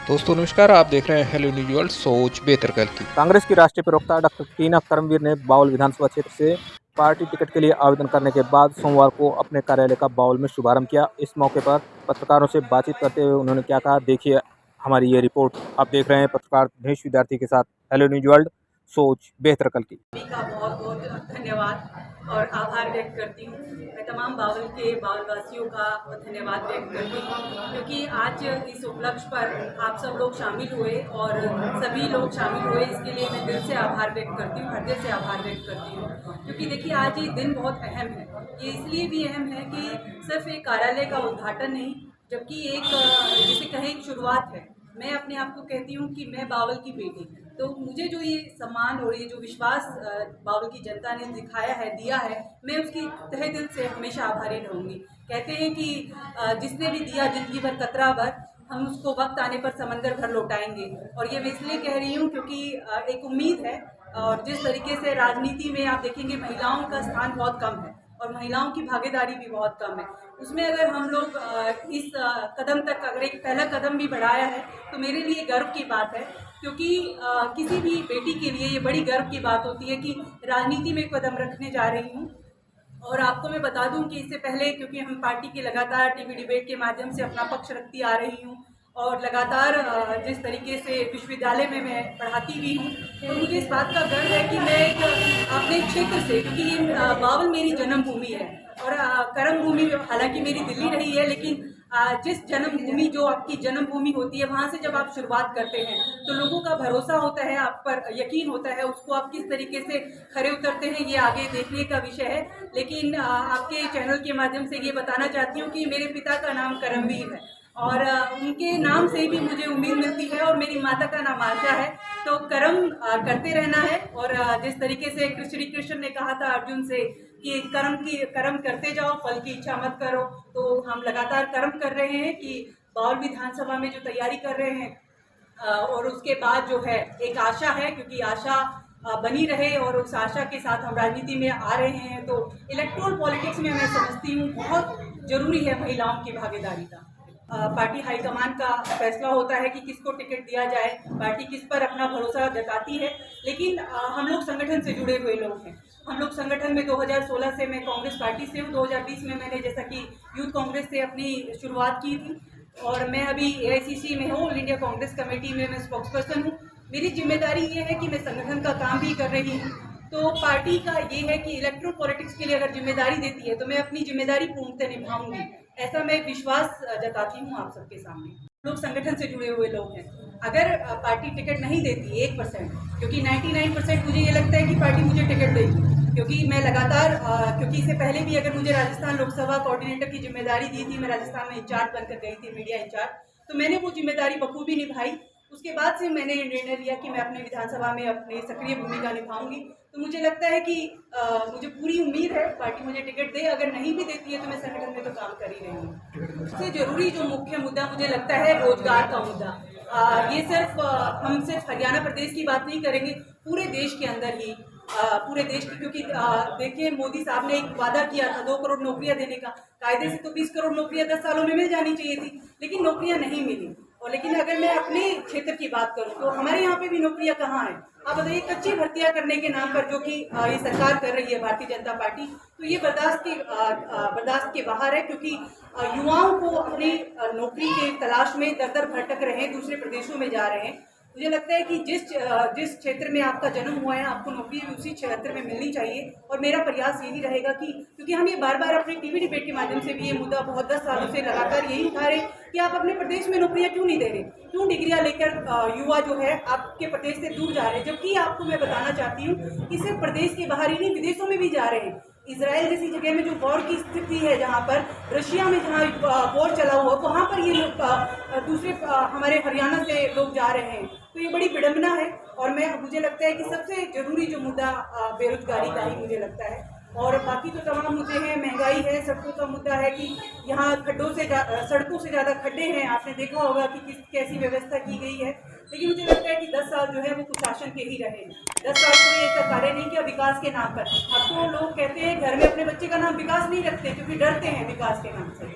दोस्तों नमस्कार, आप देख रहे हैं हेलो न्यूज वर्ल्ड। सोच बेहतर कल की। कांग्रेस की राष्ट्रीय प्रवक्ता डॉक्टर टीना करमवीर ने बावल विधानसभा क्षेत्र से पार्टी टिकट के लिए आवेदन करने के बाद सोमवार को अपने कार्यालय का बावल में शुभारंभ किया। इस मौके पर पत्रकारों से बातचीत करते हुए उन्होंने क्या कहा, देखिए हमारी ये रिपोर्ट। आप देख रहे हैं पत्रकार दिनेश विद्यार्थी के साथ हेलो न्यूज वर्ल्ड, सोच बेहतर कल की। सभी का बहुत बहुत धन्यवाद और आभार व्यक्त करती हूँ। मैं तमाम बावल के बावलवासियों का धन्यवाद व्यक्त करती हूँ क्योंकि आज इस उपलक्ष्य पर आप सब लोग शामिल हुए और सभी लोग शामिल हुए, इसके लिए मैं दिल से आभार व्यक्त करती हूँ, हृदय से आभार व्यक्त करती हूँ। क्योंकि देखिए आज ये दिन बहुत अहम है। ये इसलिए भी अहम है कि सिर्फ एक कार्यालय का उद्घाटन नहीं, जबकि एक जिसे कहें एक शुरुआत है। मैं अपने आप को कहती हूँ कि मैं बावल की बेटी, तो मुझे जो ये सम्मान और ये जो विश्वास बावल की जनता ने दिखाया है, दिया है, मैं उसकी तहे दिल से हमेशा आभारी रहूँगी। कहते हैं कि जिसने भी दिया जिंदगी भर कतरा भर, हम उसको वक्त आने पर समंदर भर लौटाएंगे। और ये मैं इसलिए कह रही हूँ क्योंकि एक उम्मीद है। और जिस तरीके से राजनीति में आप देखेंगे महिलाओं का स्थान बहुत कम है और महिलाओं की भागीदारी भी बहुत कम है, उसमें अगर हम लोग इस कदम तक अगर एक पहला कदम भी बढ़ाया है तो मेरे लिए गर्व की बात है। क्योंकि किसी भी बेटी के लिए ये बड़ी गर्व की बात होती है कि राजनीति में कदम रखने जा रही हूँ। और आपको मैं बता दूं कि इससे पहले, क्योंकि हम पार्टी के लगातार टीवी डिबेट के माध्यम से अपना पक्ष रखती आ रही हूँ और लगातार जिस तरीके से विश्वविद्यालय में मैं पढ़ाती भी हूँ, तो मुझे इस बात का गर्व है कि मैं एक अपने क्षेत्र से, क्योंकि ये बावल मेरी जन्मभूमि है और कर्म भूमि हालांकि मेरी दिल्ली रही है, लेकिन जिस जन्मभूमि, जो आपकी जन्मभूमि होती है, वहाँ से जब आप शुरुआत करते हैं तो लोगों का भरोसा होता है, आप पर यकीन होता है, उसको आप किस तरीके से खरे उतरते हैं ये आगे देखने का विषय है। लेकिन आपके चैनल के माध्यम से ये बताना चाहती हूँ कि मेरे पिता का नाम करमवीर है और उनके नाम से भी मुझे उम्मीद मिलती है और मेरी माता का नाम आशा है। तो कर्म करते रहना है और जिस तरीके से श्री कृष्ण ने कहा था अर्जुन से कि कर्म करते जाओ, फल की इच्छा मत करो, तो हम लगातार कर्म कर रहे हैं कि बावल विधानसभा में जो तैयारी कर रहे हैं और उसके बाद जो है एक आशा है, क्योंकि आशा बनी रहे और उस आशा के साथ हम राजनीति में आ रहे हैं। तो इलेक्टोरल पॉलिटिक्स में मैं समझती हूँ बहुत जरूरी है महिलाओं की भागीदारी का। पार्टी हाईकमान का फैसला होता है कि किसको टिकट दिया जाए, पार्टी किस पर अपना भरोसा जताती है, लेकिन हम लोग संगठन से जुड़े हुए लोग हैं। हम लोग संगठन में 2016 से मैं कांग्रेस पार्टी से हूँ, 2020 में मैंने जैसा कि यूथ कांग्रेस से अपनी शुरुआत की थी और मैं अभी AICC में हूँ, ऑल इंडिया कांग्रेस कमेटी में मैं स्पोक्स पर्सन हूँ। मेरी जिम्मेदारी ये है कि मैं संगठन का काम भी कर रही हूँ। तो पार्टी का ये है कि इलेक्ट्रो पॉलिटिक्स के लिए अगर जिम्मेदारी देती है तो मैं अपनी जिम्मेदारी पूर्णतः निभाऊंगी, ऐसा मैं विश्वास जताती हूँ आप सबके सामने। लोग संगठन से जुड़े हुए लोग हैं। अगर पार्टी टिकट नहीं देती 1%, क्योंकि 99% मुझे ये लगता है कि पार्टी मुझे टिकट देगी, क्योंकि मैं लगातार क्योंकि इससे पहले भी अगर मुझे राजस्थान लोकसभा कोऑर्डिनेटर की जिम्मेदारी दी थी, मैं राजस्थान में इंचार्ज बनकर गई थी, मीडिया इंचार्ज, तो मैंने वो जिम्मेदारी बखूबी निभाई। उसके बाद से मैंने निर्णय लिया कि मैं अपने विधानसभा में अपनी सक्रिय भूमिका निभाऊंगी। तो मुझे लगता है कि मुझे पूरी उम्मीद है पार्टी मुझे टिकट दे, अगर नहीं भी देती है तो मैं संगठन में तो काम कर ही रही हूँ। सबसे जरूरी जो मुख्य मुद्दा मुझे लगता है रोजगार का मुद्दा। ये सिर्फ हम सिर्फ हरियाणा प्रदेश की बात नहीं करेंगे, पूरे देश के अंदर ही, पूरे देश की, क्योंकि देखिए मोदी साहब ने एक वादा किया था 2 करोड़ नौकरियां देने का। कायदे से तो 20 करोड़ नौकरियां 10 सालों में मिल जानी चाहिए थी, लेकिन नौकरियां नहीं मिली। और लेकिन अगर मैं अपने क्षेत्र की बात करूं तो हमारे यहाँ पे भी नौकरियां कहाँ हैं? आप बताइए, कच्ची भर्तियां करने के नाम पर जो कि ये सरकार कर रही है भारतीय जनता पार्टी, तो ये बर्दाश्त के बाहर है, क्योंकि युवाओं को अपनी नौकरी के तलाश में दर दर भटक रहे हैं, दूसरे प्रदेशों में जा रहे हैं। मुझे लगता है कि जिस क्षेत्र में आपका जन्म हुआ है आपको नौकरी भी उसी क्षेत्र में मिलनी चाहिए। और मेरा प्रयास यही रहेगा कि, क्योंकि हम ये बार बार अपने टीवी डिबेट के माध्यम से भी ये मुद्दा बहुत 10 सालों से लगातार यही उठा रहे कि आप अपने प्रदेश में नौकरियां क्यों नहीं दे रहे, क्यों डिग्रियां लेकर युवा जो है आपके प्रदेश से दूर जा रहे हैं। जबकि आपको मैं बताना चाहती हूँ कि सिर्फ प्रदेश के बाहर ही नहीं, विदेशों में भी जा रहे हैं। इसराइल जैसी जगह में जो वॉर की स्थिति है, जहाँ पर रशिया में जहाँ वॉर चला हुआ, वहाँ पर ये लोग दूसरे हमारे हरियाणा से लोग जा रहे हैं। तो ये बड़ी विडम्बना है। और मुझे लगता है कि सबसे जरूरी जो मुद्दा बेरोजगारी का ही मुझे लगता है। और बाकी तो तमाम मुद्दे हैं, महंगाई है, सड़कों का मुद्दा है कि यहाँ सड़कों से ज़्यादा खड्डे हैं। आपने देखा होगा कि कैसी व्यवस्था की गई है। लेकिन मुझे लगता है कि 10 साल जो है वो कुशासन के ही रहे। 10 साल कोई ऐसा कार्य नहीं किया विकास के नाम पर। अब तो लोग कहते हैं घर में अपने बच्चे का नाम विकास नहीं रखते, क्योंकि डरते हैं विकास के नाम से।